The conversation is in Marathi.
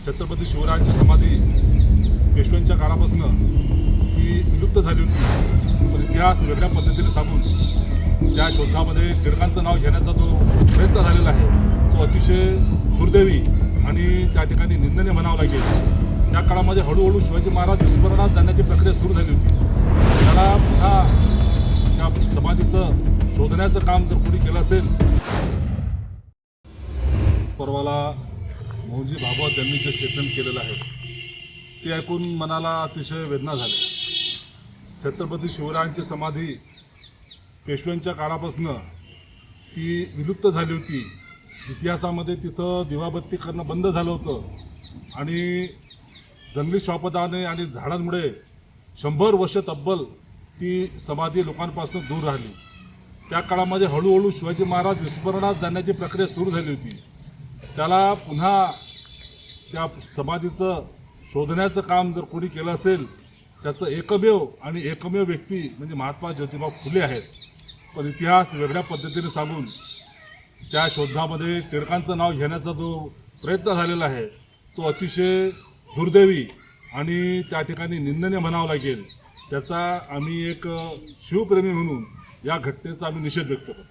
छत्रपती शिवरायांची समाधी पेशव्यांच्या काळापासून ती विलुप्त झाली होती, पण इतिहास वेगळ्या पद्धतीने सांगून त्या शोधामध्ये टिळकांचं नाव घेण्याचा जो प्रयत्न झालेला आहे तो अतिशय दुर्दैवी आणि त्या ठिकाणी निंदनीय म्हणावं लागेल। त्या काळामध्ये हळूहळू शिवाजी महाराज विस्मरणात जाण्याची प्रक्रिया सुरू झाली होती। त्याला पुन्हा त्या समाधीचं शोधण्याचं काम जर कोणी केलं असेल, परवाला मौजी भागवत यांनी जे स्टेटमेंट केलेलं आहे ते ऐकून मनाला अतिशय वेदना झाली। छत्रपती शिवरायांची समाधी पेशव्यांच्या काळापासून ती विलुप्त झाली होती। इतिहासामध्ये तिथं दिवाबत्ती करणं बंद झालं होतं आणि जंगली श्वापदाने आणि झाडांमुळे 100 वर्ष तब्बल ती समाधी लोकांपासून दूर राहिली। त्या काळामध्ये हळूहळू शिवाजी महाराज विस्मरणात जाण्याची प्रक्रिया सुरू झाली होती। त्याला पुन्हा त्या समाधीचं शोधण्याचं काम जर कोणी केलं असेल, त्याचं एकमेव व्यक्ती म्हणजे महात्मा ज्योतिबा फुले आहेत। पण इतिहास वेगळ्या पद्धतीने सांगून त्या शोधामध्ये टिळकांचं नाव घेण्याचा जो प्रयत्न झालेला आहे तो अतिशय दुर्दैवी आणि त्या ठिकाणी निंदनीय म्हणावं लागेल। त्याचा आम्ही एक शिवप्रेमी म्हणून या घटनेचा आम्ही निषेध व्यक्त करतो।